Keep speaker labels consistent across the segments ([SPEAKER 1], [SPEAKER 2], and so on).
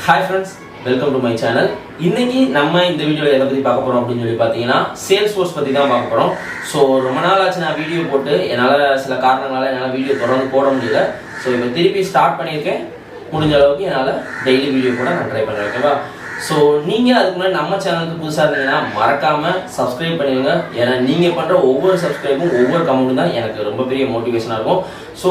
[SPEAKER 1] Hi friends, welcome to my channel. இன்னைக்கு நம்ம இந்த வீடியோல எதை பத்தி பார்க்க போறோம் அப்படினு சொல்லி பாத்தீங்கன்னா Salesforce பத்தி தான் பார்க்க போறோம். சோ ரொம்ப நாள் ஆச்சு நான் வீடியோ போட்டு என்னால சில காரணங்களால என்னால வீடியோ தொடர்ந்து போட முடியல. சோ இப்போ திருப்பி ஸ்டார்ட் பண்ணிருக்கேன். முடிஞ்ச அளவுக்கு என்னால டெய்லி வீடியோ போட நான் ட்ரை பண்றேன். ஓகேவா? சோ நீங்க அதுக்கு முன்னாடி நம்ம சேனலுக்கு புதுசா இருந்தீங்கன்னா மறக்காம சப்ஸ்கிரைப் பண்ணிடுங்க. ஏன்னா நீங்க பண்ற ஒவ்வொரு சப்ஸ்கிரைபும் ஒவ்வொரு கமெண்ட்டும் தான் எனக்கு ரொம்ப பெரிய மோட்டிவேஷனா இருக்கும். சோ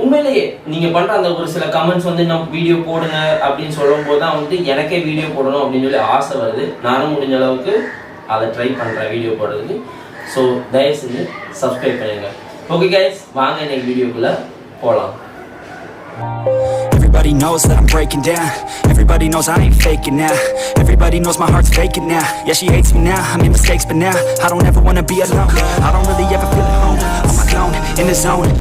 [SPEAKER 1] உண்மையிலேயே நீங்க பண்ற அந்த ஒரு சில கமெண்ட்ஸ் வந்து நம்ம வீடியோ போடுங்க அப்படின்னு சொல்லும் போது தான் வந்து எனக்கே வீடியோ போடணும் அப்படின்னு சொல்லி ஆசை வருது. நானும் முடிஞ்ச அளவுக்கு அதை ட்ரை பண்றேன் வீடியோ போடுறதுக்கு. ஸோ தயவு செஞ்சு சப்ஸ்கிரைப் பண்ணுங்க. ஓகே கைஸ், வாங்க இன்னைக்கு வீடியோக்குள்ள போகலாம்.
[SPEAKER 2] Everybody knows that I'm breaking down. Everybody knows I ain't faking now. Everybody knows my heart's faking now. Yeah, she hates me now, I made mistakes but now I don't ever wanna be alone. I don't really ever feel at home, on my own, in the zone.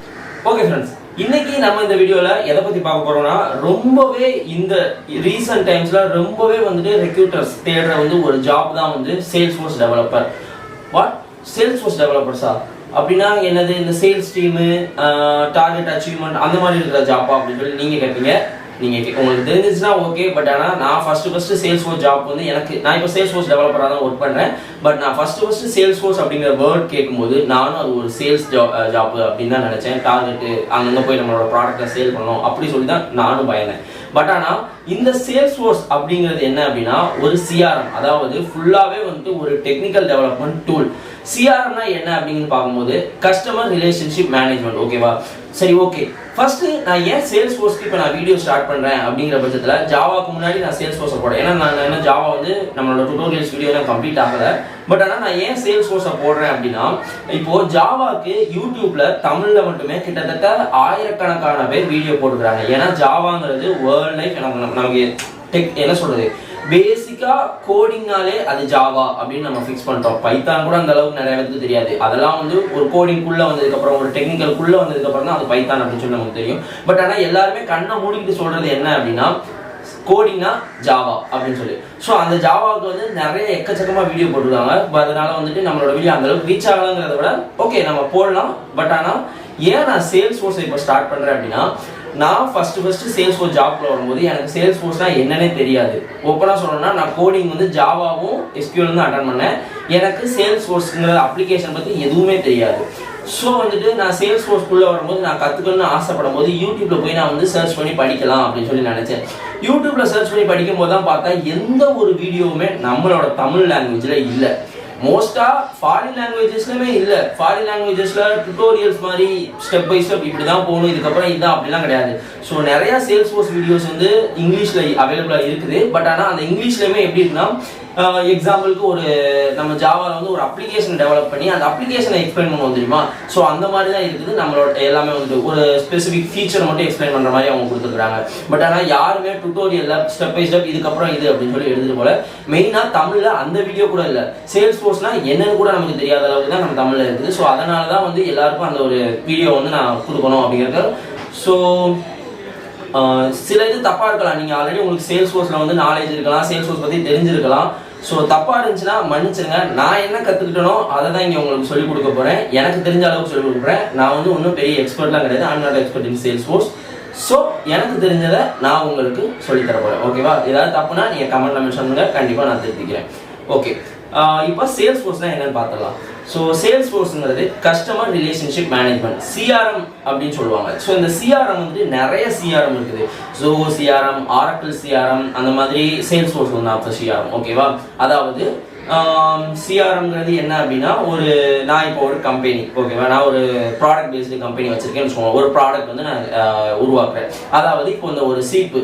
[SPEAKER 1] Okay friends, இன்னைக்கு நம்ம இந்த வீடியோல எதை பத்தி பார்க்க போறோம்னா ரொம்பவே இந்த ரீசன்ட் டைம்ஸ்ல ரொம்பவே வந்துட்டு ரெக்ரூட்டர்ஸ் தேடுற வந்து ஒரு ஜாப் தான் வந்து Salesforce டெவலப்பர். வாட்? Salesforce டெவலப்பர்ஸா அப்படின்னா என்னது? இந்த சேல்ஸ் டீமு, டார்கெட் அச்சீவ்மெண்ட் அந்த மாதிரி இருக்கிற ஜாப்பா அப்படின்னு சொல்லி நீங்க கேட்பீங்க. நீங்க உங்களுக்கு தெரிஞ்சிச்சுன்னா ஓகே. பட் ஆனால் நான் ஃபர்ஸ்ட் Salesforce ஜாப் வந்து நான் இப்போ Salesforce டெவலப்பராக தான் ஒர்க் பண்ணுறேன். பட் நான் ஃபர்ஸ்ட் Salesforce அப்படிங்கிற வேர்ட் கேட்கும்போது நானும் அது ஒரு சேல்ஸ் ஜாப் அப்படின்னு தான் நினைச்சேன். டார்கெட்டு அங்கங்கே போய் நம்மளோட ப்ராடக்டை சேல் பண்ணணும் அப்படி சொல்லி தான் நானும் பயந்தேன். பட் ஆனால் இந்த Salesforce அப்படிங்கிறது என்ன அப்படின்னா ஒரு CRM, அதாவது ஃபுல்லாகவே வந்து ஒரு டெக்னிக்கல் டெவலப்மெண்ட் டூல். CRMனா என்ன அப்படின்னு பார்க்கும்போது கஸ்டமர் ரிலேஷன்ஷிப் மேனேஜ்மெண்ட். ஓகேவா? சரி, ஓகே. ஃபர்ஸ்ட் நான் ஏன் Salesforce இப்போ நான் வீடியோ ஸ்டார்ட் பண்றேன் அப்படிங்கிற பட்சத்தில் ஜாவாக்கு முன்னாடி நான் Salesforce போடுறேன். ஏன்னா நான் என்ன ஜாவா வந்து நம்மளோட டுட்டோரியல்ஸ் வீடியோலாம் கம்ப்ளீட் ஆகலை. பட் ஆனால் நான் ஏன் Salesforce போடுறேன் அப்படின்னா இப்போ ஜாவாக்கு யூடியூப்ல தமிழ்ல மட்டுமே கிட்டத்தட்ட ஆயிரக்கணக்கான பேர் வீடியோ போட்டுக்கிறாங்க. ஏன்னா ஜாவாங்கிறது வேர்ல்ட் லைஃப் நமக்கு என்ன சொல்றது, பேசிக்கா கோடிங்னாலே அது ஜாவா அப்படின்னு நம்ம ஃபிக்ஸ் பண்ணிட்டோம். பைத்தான் கூட அந்த அளவுக்கு நிறைய பேருக்கு தெரியாது. அதெல்லாம் வந்து ஒரு கோடிங்குள்ள வந்ததுக்கு அப்புறம், ஒரு டெக்னிக்கலுக்குள்ள வந்ததுக்கு அப்புறம் தான் அது பைத்தான் அப்படின்னு சொல்லி நமக்கு தெரியும். பட் ஆனால் எல்லாருமே கண்ணை மூடிக்கிட்டு சொல்றது என்ன அப்படின்னா கோடிங்னா ஜாவா அப்படின்னு சொல்லி. ஸோ அந்த ஜாவாவுக்கு வந்து நிறைய எக்கச்சக்கமா வீடியோ போட்டுருக்காங்க. அதனால வந்துட்டு நம்மளோட வீடியோ அந்த அளவுக்கு ரீச் ஆகலாங்கிறத விட ஓகே நம்ம போடலாம். பட் ஆனால் ஏன் நான் Salesforce இப்போ ஸ்டார்ட் பண்றேன் அப்படின்னா நான் ஃபர்ஸ்ட் Salesforce ஜாப்ல வரும்போது எனக்கு Salesforceனா என்னன்னே தெரியாது. ஓப்பனா சொல்லணும்னா நான் கோடிங் வந்து ஜாவாவும் SQL தான் அட்டன் பண்ணேன். எனக்கு Salesforceங்கிற அப்ளிகேஷன் பத்தி எதுவுமே தெரியாது. ஸோ வந்துட்டு நான் Salesforceக்குள்ள வரும்போது நான் கற்றுக்கணும்னு ஆசைப்படும் போது யூடியூப்ல போய் நான் வந்து சர்ச் பண்ணி படிக்கலாம் அப்படின்னு சொல்லி நினைச்சேன். யூடியூப்ல சர்ச் பண்ணி படிக்கும் போது தான் பார்த்தா எந்த ஒரு வீடியோவுமே நம்மளோட தமிழ் லாங்குவேஜ்ல இல்லை. மோஸ்டா ஃபாரின் லாங்குவேஜஸ்லயுமே இல்லை. ஃபாரின் லாங்குவேஜஸ்ல டுட்டோரியல்ஸ் மாதிரி ஸ்டெப் பை ஸ்டெப் இப்படிதான் போகணும், இதுக்கப்புறம் இதுதான் அப்படிலாம் கிடையாது. ஸோ நிறைய Salesforce வீடியோஸ் வந்து இங்கிலீஷ்ல அவைலபிளா இருக்குது. பட் ஆனால் அந்த இங்கிலீஷ்லயுமே எப்படி இருக்குன்னா எக்ஸாம்பிளுக்கு ஒரு நம்ம ஜாவால வந்து ஒரு அப்ளிகேஷன் டெவலப் பண்ணி அந்த அப்ளிகேஷனை எக்ஸ்பிளைன் பண்ணுவோம் தெரியுமா? ஸோ அந்த மாதிரி தான் இருக்குது. நம்மளோட எல்லாமே வந்து ஒரு ஸ்பெசிஃபிக் ஃபீச்சர் மட்டும் எக்ஸ்பிளைன் பண்ற மாதிரி அவங்க கொடுத்துருக்காங்க. பட் ஆனால் யாருமே டுட்டோரியல்ல ஸ்டெப் பை ஸ்டெப் இதுக்கப்புறம் இது அப்படின்னு சொல்லி எடுத்துட்டு போல. மெயினா தமிழ்ல அந்த வீடியோ கூட இல்லை. Salesforceனா என்னன்னு கூட நமக்கு தெரியாத அளவுக்கு தான் நம்ம தமிழ்ல இருக்குது. ஸோ அதனால தான் வந்து எல்லாருக்கும் அந்த ஒரு வீடியோ வந்து நான் கொடுக்கணும் அப்படிங்கிறது. ஸோ சில இது தப்பா இருக்கலாம். நீங்க ஆல்ரெடி உங்களுக்கு Salesforceல வந்து நாலேஜ் இருக்கலாம், Salesforce பத்தி தெரிஞ்சிருக்கலாம். ஸோ தப்பா இருந்துச்சுன்னா மன்னிச்சிருங்க. நான் என்ன கத்துக்கிட்டனோ அதை தான் இங்க உங்களுக்கு சொல்லிக் கொடுக்க போறேன். எனக்கு தெரிஞ்ச அளவுக்கு சொல்லிக் கொடுக்குறேன். நான் வந்து ஒன்றும் பெரிய எக்ஸ்பர்ட்லாம் கிடையாது. I'm not expert in Salesforce. So எனக்கு தெரிஞ்சதை நான் உங்களுக்கு சொல்லித்தர போறேன். ஓகேவா? ஏதாவது தப்புனா நீங்க கமெண்ட்ல மென்ஷன் பண்ணுங்க, கண்டிப்பா நான் திருத்திக்கிறேன். ஓகே, இப்போ Salesforceனா என்னன்னு பார்த்துடலாம். ஸோ Salesforceங்கிறது கஸ்டமர் ரிலேஷன்ஷிப் மேனேஜ்மெண்ட், CRM அப்படின்னு சொல்லுவாங்க. ஸோ இந்த CRM வந்து நிறைய CRM இருக்குது. Zoho CRM, Oracle CRM, அந்த மாதிரி Salesforce one of the CRM. ஓகேவா? அதாவது CRMங்கிறது என்ன அப்படின்னா நான் இப்போ ஒரு கம்பெனி, ஓகேவா, நான் ஒரு ப்ராடக்ட் பேஸ்டு கம்பெனி வச்சிருக்கேன்னு சொல்லுவோம். ஒரு ப்ராடக்ட் வந்து நான் உருவாக்குறேன். அதாவது இப்போ இந்த ஒரு சீப்பு,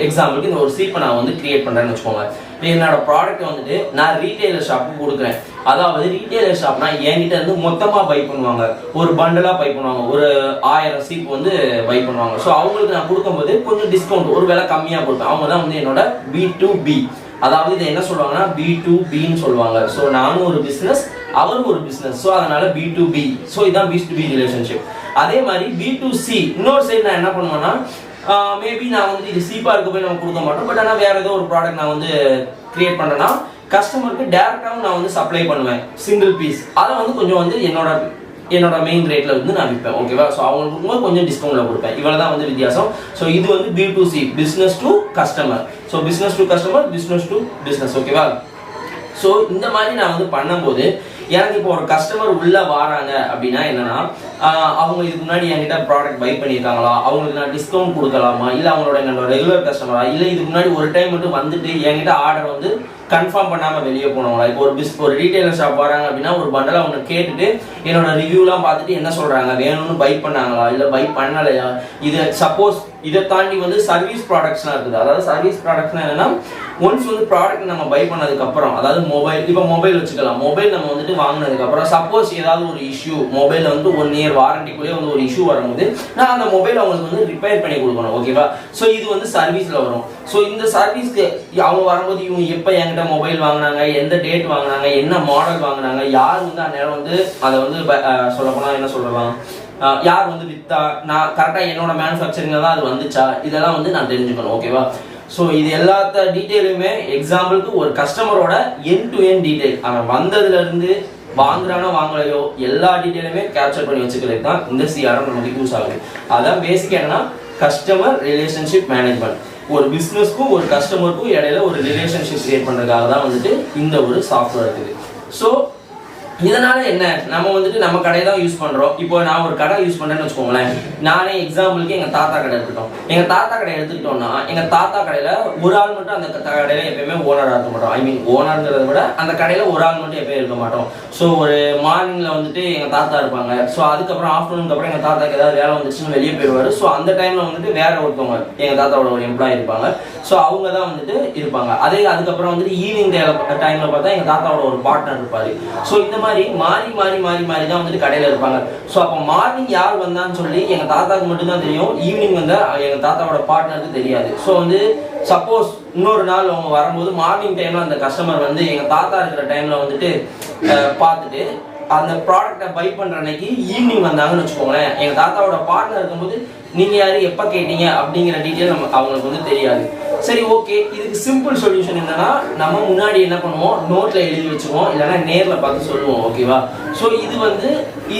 [SPEAKER 1] எக்ஸாம்பிளுக்கு இந்த ஒரு சீப்பை நான் வந்து கிரியேட் பண்றேன்னு வச்சுக்கோங்க. என்னோட ப்ராடக்ட் வந்துட்டு நான் ரீட்டைலர் ஷாப்புக்கு கொடுக்குறேன். அதாவது ரீட்டைலர் ஷாப்னா என்கிட்ட இருந்து மொத்தமா பை பண்ணுவாங்க, ஒரு பண்டலா பை பண்ணுவாங்க, ஒரு 1000 சீப் வந்து பை பண்ணுவாங்க. ஸோ அவங்களுக்கு நான் கொடுக்கும்போது கொஞ்சம் டிஸ்கவுண்ட், ஒரு விலை கம்மியா கொடுப்பேன். அவங்க தான் வந்து என்னோட B2B, அதாவது இதை என்ன சொல்லுவாங்கன்னா B2Bன்னு சொல்லுவாங்க. ஸோ நானும் ஒரு பிசினஸ், அவரும் ஒரு பிசினஸ். ஸோ அதனால B2B. ஸோ இதான் B2B ரிலேஷன்ஷிப். அதே மாதிரி B2C இன்னொரு சைடு நான் என்ன பண்ணுவேன்னா மேபி நான் வந்து இது சீப்பா இருக்க போய் நம்ம கொடுக்க மாட்டோம். பட் ஆனால் வேற ஏதோ ஒரு ப்ராடக்ட் நான் வந்து கிரியேட் பண்றேன்னா கஸ்டமருக்கு டைரக்டாவும் நான் வந்து சப்ளை பண்ணுவேன் சிங்கிள் பீஸ். அதை வந்து கொஞ்சம் வந்து என்னோட என்னோட மெயின் ரேட்ல வந்து நான் விற்பேன். ஓகேவா? ஸோ அவங்களுக்கு கொஞ்சம் டிஸ்கவுண்ட்ல கொடுப்பேன். இவ்வளவு தான் வந்து வித்தியாசம். ஸோ இது வந்து B2C, business to customer. So business to customer, business to business. ஓகேவா? ஸோ இந்த மாதிரி நான் வந்து பண்ணும்போது எனக்கு இப்போ ஒரு கஸ்டமர் உள்ள வராங்க அப்படின்னா என்னன்னா, அவங்க இதுக்கு முன்னாடி என்கிட்ட ப்ராடக்ட் பை பண்ணியிருக்காங்களா, அவங்களுக்கு நான் டிஸ்கவுண்ட் கொடுக்கலாமா, இல்லை அவங்களோட என்னோட ரெகுலர் கஸ்டமரா, இல்லை இதுக்கு முன்னாடி ஒரு டைம் மட்டும் வந்துட்டு என்கிட்ட ஆர்டர் வந்து கன்ஃபார்ம் பண்ணாமல் வெளியே போனவங்களா. இப்போ ஒரு ரீட்டைலர் ஷாப் வராங்க அப்படின்னா ஒரு பண்டலை அவங்க கேட்டுட்டு என்னோட ரிவ்யூலாம் பார்த்துட்டு என்ன சொல்கிறாங்க, வேணும்னு பை பண்ணாங்களா இல்லை பை பண்ணலையா. இது சப்போஸ் இதை தாண்டி வந்து சர்வீஸ் ப்ராடக்ட்ஸ்லாம் இருக்குது. அதாவது சர்வீஸ் ப்ராடக்ட்ஸ்னா என்னன்னா, ஒன்ஸ் வந்து ப்ராடக்ட் நம்ம பை பண்ணதுக்கப்புறம், அதாவது இப்போ மொபைல் வச்சுக்கலாம், மொபைல் நம்ம வந்துட்டு வாங்கினதுக்கப்புறம் சப்போஸ் ஏதாவது ஒரு இஷ்யூ மொபைலில் வந்து 1 இயர் வாரண்டிக்குள்ளேயே வந்து ஒரு இஷ்யூ வரும்போது நான் அந்த மொபைல் அவங்களுக்கு வந்து ரிப்பேர் பண்ணி கொடுக்கணும். ஓகேவா? ஸோ இது வந்து சர்வீஸில் வரும். ஸோ இந்த சர்வீஸ்க்கு அவங்க வரும்போது இவங்க எப்போ என்கிட்ட மொபைல் வாங்கினாங்க, எந்த டேட் வாங்கினாங்க, என்ன மாடல் வாங்கினாங்க, யார் வந்து அந்நேரம் வந்து அதை வந்து சொல்லப்போனால் என்ன சொல்லலாம், யார் வந்து வித்தா, நான் கரெக்டாக என்னோட மேனுஃபேக்சரிங்ல தான் அது வந்துச்சா, இதெல்லாம் வந்து நான் தெரிஞ்சுக்கணும். ஓகேவா? ஸோ இது எல்லாத்த டீட்டெயிலுமே எக்ஸாம்பிளுக்கு ஒரு கஸ்டமரோட எண்ட் டு எண்ட் டீட்டெயில், அவன் வந்ததுலேருந்து வாங்குறானோ வாங்கலையோ எல்லா டீட்டெயிலுமே கேப்சர் பண்ணி வச்சுக்கிறது தான் இந்த CRM நமக்கு யூஸ் ஆகுது. அதான் பேசிக் என்னன்னா கஸ்டமர் ரிலேஷன்ஷிப் மேனேஜ்மெண்ட். ஒரு பிஸ்னஸ்க்கும் ஒரு கஸ்டமருக்கும் இடையில ஒரு ரிலேஷன்ஷிப் கிரியேட் பண்ணுறதுக்காக தான் வந்துட்டு இந்த ஒரு சாஃப்ட்வேர் இருக்குது. ஸோ இதனால என்ன, நம்ம வந்துட்டு நம்ம கடையை தான் யூஸ் பண்றோம். இப்போ நான் ஒரு கடை யூஸ் பண்றேன்னு வச்சுக்கோங்களேன். நானே எக்ஸாம்பிளுக்கு எங்க தாத்தா கடை எடுத்துட்டோம். எங்க தாத்தா கடை எடுத்துக்கிட்டோம்னா எங்க தாத்தா கடையில ஒரு ஆள் மட்டும் அந்த கடையில எப்பயுமே ஓனரா இருக்க மாட்டோம். ஐ மீன் ஓனர்ங்கிறத விட அந்த கடையில ஒரு ஆள் மட்டும் எப்பயும் இருக்க மாட்டோம். ஸோ ஒரு மார்னிங்ல வந்துட்டு எங்க தாத்தா இருப்பாங்க. ஸோ அதுக்கப்புறம் ஆஃப்டர்நூனுக்கு அப்புறம் எங்க தாத்தாக்கு ஏதாவது வேலை வந்துச்சுன்னு வெளியே போயிடுவாரு. ஸோ அந்த டைம்ல வந்துட்டு வேற ஒருத்தவங்க எங்க தாத்தாவோட ஒரு எம்ப்ளாயி இருப்பாங்க. ஸோ அவங்க தான் வந்துட்டு இருப்பாங்க. அதுக்கப்புறம் வந்துட்டு ஈவினிங் டைம்ல பார்த்தா எங்க தாத்தாவோட ஒரு பார்ட்னர் இருப்பாரு. ஸோ இந்த மாதிரி மாறி மாறி மாறி மாறி தான் வந்துட்டு கடையில இருப்பாங்க. ஸோ அப்போ மார்னிங் யார் வந்தான்னு சொல்லி எங்க தாத்தாக்கு மட்டும் தான் தெரியும். ஈவினிங் வந்து எங்க தாத்தாவோட பார்ட்னருக்கு தெரியாது. ஸோ வந்து சப்போஸ் இன்னொரு நாள் அவங்க வரும்போது மார்னிங் டைம்ல அந்த கஸ்டமர் வந்து எங்க தாத்தா இருக்கிற டைம்ல வந்துட்டு பார்த்துட்டு அந்த ப்ராடக்டை பை பண்ற அன்னைக்கு ஈவினிங் வந்தாங்கன்னு வச்சுக்கோங்களேன், எங்க தாத்தாவோட பார்ட்னர் இருக்கும்போது நீங்க யாரு எப்ப கேட்டீங்க அப்படிங்கிற டீட்டெயில் அவங்களுக்கு வந்து தெரியாது. சரி, ஓகே, இதுக்கு சிம்பிள் சொல்யூஷன் என்னன்னா, நம்ம முன்னாடி என்ன பண்ணுவோம், நோட்ல எழுதி வச்சுக்குவோம், இல்லைன்னா நேர்ல பார்த்து சொல்லுவோம். ஓகேவா? ஸோ இது வந்து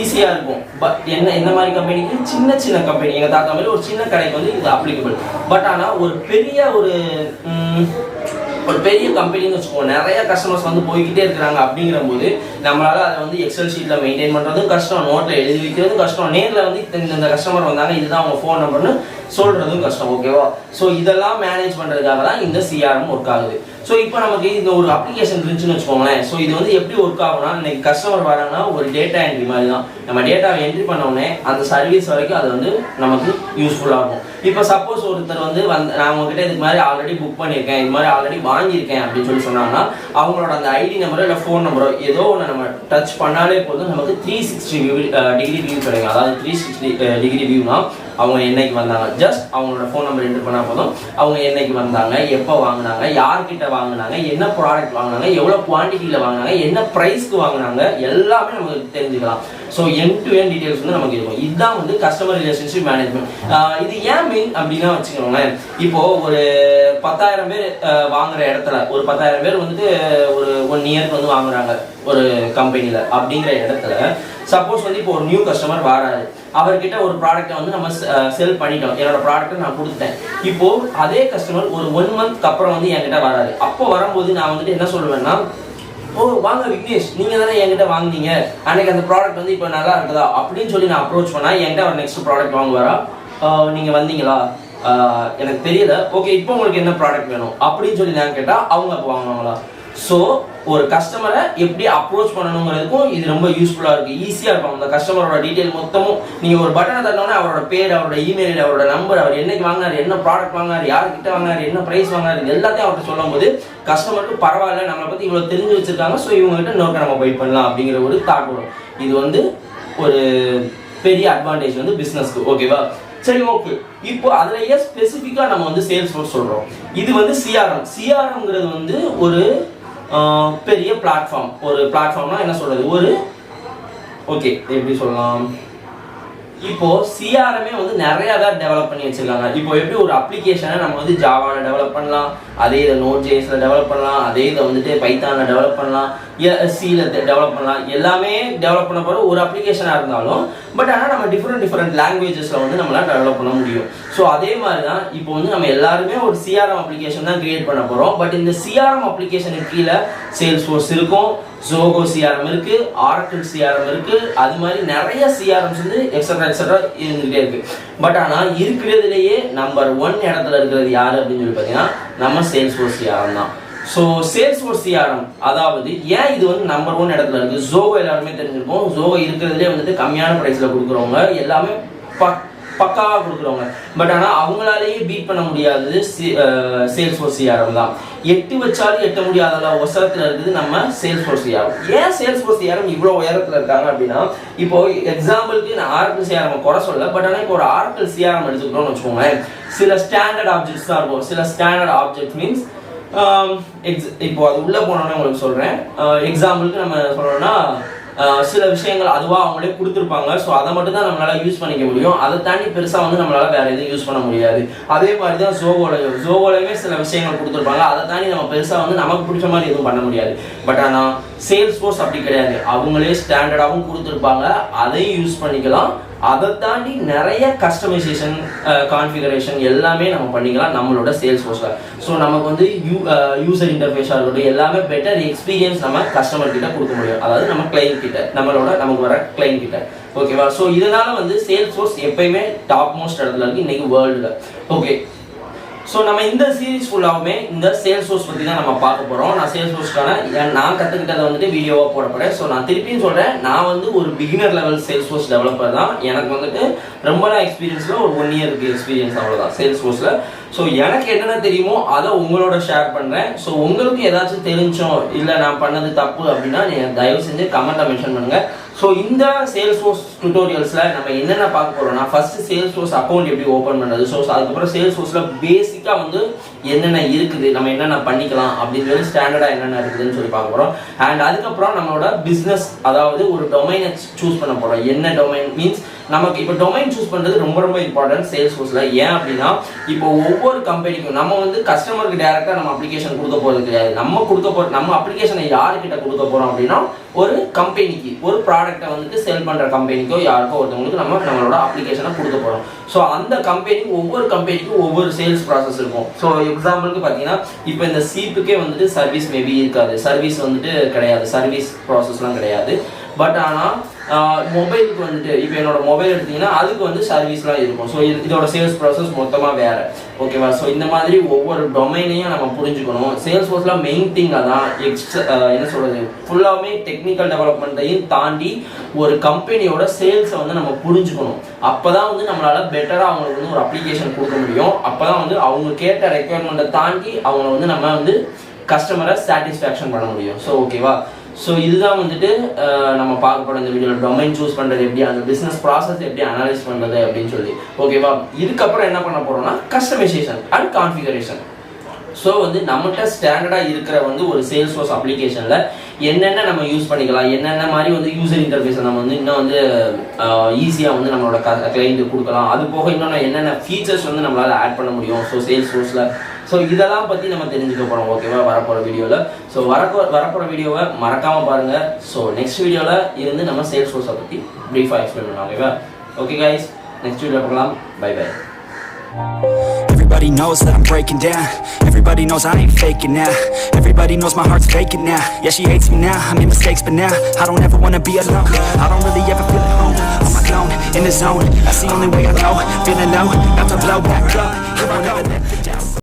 [SPEAKER 1] ஈஸியா இருக்கும். பட் என்ன மாதிரி கம்பெனிக்கு, சின்ன சின்ன கம்பெனி, எங்க தாத்தா மாதிரி ஒரு சின்ன கடைக்கு வந்து இது அப்ளிகபிள். பட் ஆனா ஒரு பெரிய கம்பெனின்னு வச்சுக்கோங்க, நிறைய கஸ்டமர்ஸ் வந்து போய்கிட்டே இருக்கிறாங்க. அப்படிங்கிற போது நம்மளால அதை வந்து எக்ஸல் ஷீட்ல மெயின்டைன் பண்றதும் கஷ்டம், நோட்ல எழுதி வைக்கிறதும் கஷ்டம், நேர்ல வந்து இந்த கஸ்டமர் வந்தாங்க இதுதான் அவங்க ஃபோன் நம்பர்னு சொல்றதும் கஷ்டம். ஓகேவா? ஸோ இதெல்லாம் மேனேஜ் பண்றதுக்காக தான் இந்த CRM ஒர்க் ஆகுது. ஸோ இப்போ நமக்கு இந்த ஒரு அப்ளிகேஷன் இருந்துச்சுன்னு வச்சுக்கோங்களேன். ஸோ இது வந்து எப்படி ஒர்க் ஆகும்னா, இன்னைக்கு கஸ்டமர் வராங்கன்னா ஒரு டேட்டா என்ட்ரி மாதிரி தான். நம்ம டேட்டாவை என்ட்ரி பண்ண உடனே அந்த சர்வீஸ் வரைக்கும் அது வந்து நமக்கு யூஸ்ஃபுல்லாக இருக்கும். இப்போ சப்போஸ் ஒருத்தர் வந்து நான் உங்ககிட்ட இதுக்கு மாதிரி ஆல்ரெடி புக் பண்ணியிருக்கேன், இது மாதிரி ஆல்ரெடி வாங்கியிருக்கேன் அப்படின்னு சொல்லி சொன்னாங்கன்னா அவங்களோட அந்த ஐடி நம்பரோ இல்லை ஃபோன் நம்பரோ ஏதோ ஒன்று நம்ம டச் பண்ணாலே போதும், நமக்கு 360 டிகிரி வியூ கிடைக்கும். அதாவது 360 டிகிரி வியூனா அவங்க என்னைக்கு வந்தாங்க, ஜஸ்ட் அவங்களோட ஃபோன் நம்பர் என்ட்ரு பண்ணால் போதும், அவங்க என்னைக்கு வந்தாங்க, எப்போ வாங்கினாங்க, யார்கிட்ட வாங்கினாங்க, என்ன ப்ராடக்ட் வாங்கினாங்க, எவ்வளோ குவான்டிட்டியில் வாங்கினாங்க, என்ன ப்ரைஸ்க்கு வாங்கினாங்க, எல்லாமே நமக்கு தெரிஞ்சுக்கலாம். So end to end details வந்து நமக்கு இருக்கும். இதுதான் வந்து கஸ்டமர் ரிலேஷன்ஷிப் மேனேஜ்மெண்ட். இது ஏன் மெயின் அப்படின்னா வச்சுக்கோங்களேன், இப்போ ஒரு 10,000 பேர் வாங்குற இடத்துல ஒரு 10,000 பேர் வந்துட்டு ஒரு 1 இயருக்கு வந்து வாங்குறாங்க ஒரு கம்பெனியில். அப்படிங்கிற இடத்துல சப்போஸ் வந்து இப்போ ஒரு நியூ கஸ்டமர் வராரு, அவர்கிட்ட ஒரு ப்ராடக்ட்டை வந்து நம்ம செல் பண்ணிட்டோம், என்னோட ப்ராடக்ட்டை நான் கொடுத்துட்டேன். இப்போ அதே கஸ்டமர் ஒரு 1 மந்த்க்கு அப்புறம் வந்து என்கிட்ட வராரு. அப்போ வரும்போது நான் வந்துட்டு என்ன சொல்லுவேன்னா, ஓ வாங்க விக்னேஷ், நீங்க தானே என்கிட்ட வாங்கினீங்க, அன்னைக்கு அந்த ப்ராடக்ட் வந்து இப்போ நல்லா இருக்குதா அப்படின்னு சொல்லி நான் அப்ரோச் பண்ணா என்கிட்ட ஒரு நெக்ஸ்ட் ப்ராடக்ட் வாங்குவாரா, நீங்க வந்தீங்களா, எனக்கு தெரியல, ஓகே இப்போ உங்களுக்கு என்ன ப்ராடக்ட் வேணும் அப்படின்னு சொல்லி நான் கேட்டா அவங்க அப்போ வாங்குவாங்களா. ஸோ ஒரு கஸ்டமரை எப்படி அப்ரோச் பண்ணணுங்கிறதுக்கும் இது ரொம்ப யூஸ்ஃபுல்லாக இருக்குது, ஈஸியாக இருக்கும். அந்த கஸ்டமரோட டீட்டெயில் மொத்தமும் நீங்கள் ஒரு பட்டனை தட்டினோன்னே அவரோட பேர், அவரோட இமெயில், அவரோட நம்பர், அவர் என்னைக்கு வாங்கினார், என்ன ப்ராடக்ட் வாங்கினார், யார்கிட்ட வாங்கினார், என்ன ப்ரைஸ் வாங்கினார், இது எல்லாத்தையும் அவர்கிட்ட சொல்லும் போது கஸ்டமருக்கு பரவாயில்ல, நம்மளை பற்றி இவ்வளோ தெரிஞ்சு வச்சிருக்காங்க, ஸோ இவங்ககிட்ட இன்னொரு நம்ம பை பண்ணலாம் அப்படிங்கிற ஒரு தாட் வரும். இது வந்து ஒரு பெரிய அட்வான்டேஜ் வந்து பிஸ்னஸ்க்கு. ஓகேவா? சரி, ஓகே. இப்போ அதுலயே ஸ்பெசிஃபிக்காக நம்ம வந்து சேல்ஸ் ஃபோர்ஸ் சொல்கிறோம். இது வந்து சிஆர்எம்ங்கிறது வந்து ஒரு பெரிய பிளாட்ஃபார்ம். ஒரு பிளாட்ஃபார்ம்னா என்ன சொல்றது, ஒரு ஓகே எப்படி சொல்லலாம், இப்போ சிஆர்எம்ஏ வந்து நிறைய பேர் டெவலப் பண்ணி வச்சிருக்காங்க. இப்போ எப்படி ஒரு அப்ளிகேஷனை நம்ம வந்து ஜாவால டெவலப் பண்ணலாம், அதே இதை நோட் ஜேஎஸ்ல டெவலப் பண்ணலாம், அதே இதை வந்துட்டு பைத்தான்ல டெவலப் பண்ணலாம், சியில் டெவலப் பண்ணலாம், எல்லாமே டெவலப் பண்ண போகிற ஒரு அப்ளிகேஷனாக இருந்தாலும் பட் ஆனால் நம்ம டிஃப்ரெண்ட் லாங்குவேஜஸில் வந்து நம்மளால் டெவலப் பண்ண முடியும். ஸோ அதே மாதிரி தான் இப்போ வந்து நம்ம எல்லாருமே ஒரு சிஆர்எம் அப்ளிகேஷன் தான் கிரியேட் பண்ண போகிறோம். பட் இந்த சிஆர்எம் அப்ளிகேஷனுக்கு கீழே சேல்ஸ்ஃபோர்ஸ் இருக்கும், ஜோகோ சிஆர்எம் இருக்குது, ஆரக்கிள் சிஆர்எம் இருக்குது, அது மாதிரி நிறைய சிஆர்எம்ஸ் வந்து எக்ஸட்ரா இருந்துகிட்டே இருக்குது. பட் ஆனால் இருக்கிறதுலேயே நம்பர் 1 இடத்துல இருக்கிறது யார் அப்படின்னு சொல்லி பார்த்தீங்கன்னா நம்ம சேல்ஸ்ஃபோர்ஸ் சிஆர்எம் தான். ஸோ சேல்ஸ்ஃபோர்ஸ் சிஆர்எம் அதாவது ஏன் இது வந்து நம்பர் 1 இடத்துல இருக்குது, ஜோகோ எல்லாருமே தெரிஞ்சிருக்கும். ஜோகோ இருக்கிறதுலே வந்துட்டு கம்மியான ப்ரைஸில் கொடுக்குறவங்க, எல்லாமே பக்காவாக கொடுக்குறவங்க. பட் ஆனால் அவங்களாலேயே பீட் பண்ண முடியாதது சேல்ஸ்ஃபோர்ஸ் சிஆர்எம் தான். 8 வச்சாலும் எட்ட முடியாத உசரத்தில் இருக்குது நம்ம சேல்ஸ்ஃபோர்ஸ் சிஆர்எம். ஏன் சேல்ஸ்ஃபோர்ஸ் சிஆர்எம் இவ்வளோ உயரத்தில் இருக்காங்க அப்படின்னா, இப்போ எக்ஸாம்பிளுக்கு நான் ஆரக்கிள் சிஆர்எம் குறை சொல்ல, பட் ஆனால் இப்போ ஒரு ஆரக்கிள் சிஆர்எம் எடுத்துக்கிட்டோம்னு வச்சுக்கோங்களேன், சில ஸ்டாண்டர்ட் ஆப்ஜெக்ட்ஸ் தான் இருக்கும். சில ஸ்டாண்டர்ட் ஆப்ஜெக்ட் மீன்ஸ் இப்போ அது உள்ளே போனோன்னே உங்களுக்கு சொல்கிறேன். எக்ஸாம்பிளுக்கு நம்ம சொல்லணும்னா சில விஷயங்கள் அதுவாக அவங்களே கொடுத்துருப்பாங்க. ஸோ அதை மட்டும் தான் நம்மளால் யூஸ் பண்ணிக்க முடியும். அதை தாண்டி பெருசாக வந்து நம்மளால் வேறு எதுவும் யூஸ் பண்ண முடியாது. அதே மாதிரி தான் ஜோகோலையுமே சில விஷயங்கள் கொடுத்துருப்பாங்க. அதை தாண்டி நம்ம பெருசாக வந்து நமக்கு பிடிச்ச மாதிரி எதுவும் பண்ண முடியாது. பட் ஆனால் சேல்ஸ்ஃபோர்ஸ் அப்படி கிடையாது. அவங்களே ஸ்டாண்டர்டாகவும் கொடுத்துருப்பாங்க, அதையும் யூஸ் பண்ணிக்கலாம். அதை தாண்டி நிறைய கஸ்டமைசேஷன், கான்ஃபிகரேஷன் எல்லாமே நம்ம பண்ணிக்கலாம் நம்மளோட சேல்ஸ்ஃபோர்ஸில். ஸோ நமக்கு வந்து யூசர் இன்டர்ஃபேஸாக இருக்கட்டும், எல்லாமே பெட்டர் எக்ஸ்பீரியன்ஸ் நம்ம கஸ்டமர் கிட்ட கொடுக்க முடியும். அதாவது நம்ம கிளைண்ட் கிட்ட, நமக்கு வர கிளைண்ட் கிட்ட. ஓகேவா? ஸோ இதனால வந்து சேல்ஸ்ஃபோர்ஸ் எப்பயுமே டாப் மோஸ்ட் இடத்துல இருக்கு இன்னைக்கு வேர்ல்டில். ஓகே, ஸோ நம்ம இந்த சீரீஸ் ஃபுல்லாகவுமே இந்த சேல்ஸ்ஃபோர்ஸ் பற்றி தான் நம்ம பார்க்க போகிறோம். நான் சேல்ஸ்ஃபோர்ஸ்க்கான நான் கற்றுக்கிட்டதை வந்துட்டு வீடியோவாக போடப்படுறேன். ஸோ நான் திருப்பியும் சொல்கிறேன், நான் வந்து ஒரு பிகினர் லெவல் சேல்ஸ்ஃபோர்ஸ் டெவலப்பர் தான். எனக்கு வந்துட்டு ரொம்ப எக்ஸ்பீரியன்ஸில் ஒரு 1 year எக்ஸ்பீரியன்ஸ் அவ்வளோதான் சேல்ஸ்ஃபோர்ஸில். ஸோ எனக்கு என்னென்ன தெரியுமோ அதை உங்களோட ஷேர் பண்ணுறேன். ஸோ உங்களுக்கு ஏதாச்சும் தெரிஞ்சோம், இல்லை நான் பண்ணது தப்பு அப்படின்னா நீங்கள் தயவு செஞ்சு கமெண்ட்டை மென்ஷன் பண்ணுங்கள். ஸோ இந்த சேல்ஸ்ஃபோர்ஸ் டுட்டோரியல்ஸில் நம்ம என்னென்ன பார்க்க போகிறோம்னா, ஃபஸ்ட்டு சேல்ஸ்ஃபோர்ஸ் அக்கௌண்ட் எப்படி ஓப்பன் பண்ணுறது, ஸோ அதுக்கப்புறம் சேல்ஸ்ஃபோர்ஸில் பேசிக்காக வந்து என்னென்ன இருக்குது, நம்ம என்னென்ன பண்ணிக்கலாம் அப்படின்றது ஸ்டாண்டர்டாக என்னென்ன இருக்குதுன்னு சொல்லி பார்க்க போகிறோம். அண்ட் அதுக்கப்புறம் நம்மளோட பிஸ்னஸ், அதாவது ஒரு டொமைனை சூஸ் பண்ண போகிறோம். என்ன டொமைன் மீன்ஸ் நமக்கு இப்போ டொமைன் சூஸ் பண்ணுறது ரொம்ப இம்பார்ட்டன்ட் சேல்ஸ்ஃபோர்ஸில். ஏன் அப்படின்னா இப்போ ஒவ்வொரு கம்பெனிக்கும் நம்ம வந்து கஸ்டமருக்கு டேரெக்டாக நம்ம அப்ளிகேஷன் கொடுக்க போகிறது கிடையாது. நம்ம அப்ளிகேஷனை யாருக்கிட்ட கொடுக்க போகிறோம் அப்படின்னா ஒரு கம்பெனிக்கு, ஒரு ப்ராடக்ட்டை வந்துட்டு செல் பண்ணுற கம்பெனிக்கோ யாருக்கோ ஒருத்தவங்களுக்கு நம்மளோட அப்ளிகேஷனை கொடுக்க போகிறோம். ஸோ அந்த ஒவ்வொரு கம்பெனிக்கும் ஒவ்வொரு சேல்ஸ் ப்ராசஸ் இருக்கும். ஸோ எக்ஸாம்பிளுக்கு பார்த்தீங்கன்னா இப்போ இந்த சீப்புக்கே வந்துட்டு சர்வீஸ் மேபி இருக்காது, சர்வீஸ் வந்துட்டு கிடையாது, சர்வீஸ் ப்ராசஸ்லாம் கிடையாது. பட் ஆனால் மொபைலுக்கு வந்துட்டு இப்போ என்னோட மொபைல் எடுத்தீங்கன்னா அதுக்கு வந்து சர்வீஸ்லாம் இருக்கும். ஸோ இதோட சேல்ஸ் ப்ராசஸ் மொத்தமாக வேறு. ஓகேவா? ஸோ இந்த மாதிரி ஒவ்வொரு டொமைனையும் நம்ம புரிஞ்சுக்கணும். சேல்ஸ்ஃபோர்ஸில் மெயின் திங் அதான். என்ன சொல்கிறது, ஃபுல்லாகவே டெக்னிக்கல் டெவலப்மெண்ட்டையும் தாண்டி ஒரு கம்பெனியோட சேல்ஸை வந்து நம்ம புரிஞ்சுக்கணும். அப்போ தான் வந்து நம்மளால் பெட்டராக அவங்களுக்கு வந்து ஒரு அப்ளிகேஷன் கொடுக்க முடியும். அப்போ தான் வந்து அவங்க கேட்ட ரெக்குயர்மெண்ட்டை தாண்டி அவங்கள வந்து நம்ம வந்து கஸ்டமரை சாட்டிஸ்ஃபேக்ஷன் பண்ண முடியும். ஸோ ஓகேவா? ஸோ இதுதான் வந்துட்டு நம்ம பார்க்க போகிற இந்த வீடியோவில் டொமைன் சூஸ் பண்ணுறது எப்படி, அந்த பிஸ்னஸ் ப்ராசஸ் எப்படி அனலைஸ் பண்ணுறது அப்படின்னு சொல்லி. ஓகேவா? இதுக்கப்புறம் என்ன பண்ண போகிறோம்னா கஸ்டமைசேஷன் அண்ட் கான்ஃபிகரேஷன். ஸோ வந்து நம்மகிட்ட ஸ்டாண்டர்டாக இருக்கிற வந்து ஒரு சேல்ஸ்ஃபோர்ஸ் அப்ளிகேஷனில் என்னென்ன நம்ம யூஸ் பண்ணிக்கலாம், என்னென்ன மாதிரி வந்து யூசர் இன்டர்ஃபேஸை நம்ம வந்து இன்னும் வந்து ஈஸியாக வந்து நம்மளோட கிளைண்ட்டுக்கு கொடுக்கலாம். அது போக இன்னொன்று என்னென்ன ஃபீச்சர்ஸ் வந்து நம்மளால் ஆட் பண்ண முடியும் ஸோ சேல்ஸ்ஃபோர்ஸில். ஸோ இதெல்லாம் பற்றி நம்ம தெரிஞ்சுக்க போகிறோம். ஓகேவா? வரப்போகிற வீடியோவில். ஸோ வரப்போகிற வீடியோவை மறக்காமல் பாருங்கள். ஸோ நெக்ஸ்ட் வீடியோவில் இருந்து நம்ம சேல்ஸ்ஃபோர்ஸை பற்றி ப்ரீஃபாக எக்ஸ்பிளைன் பண்ணலாம். ஓகேவா? ஓகே கைஸ், நெக்ஸ்ட் வீடியோ பார்க்கலாம். Bye bye.
[SPEAKER 2] Everybody knows that I'm breaking down. Everybody knows I ain't faking now. Everybody knows my heart's faking now. Yeah, she hates me now, I made mistakes but now I don't ever wanna be alone. I don't really ever feel at home. On my own, in the zone, that's the only way I know. Feeling low, about to blow back up.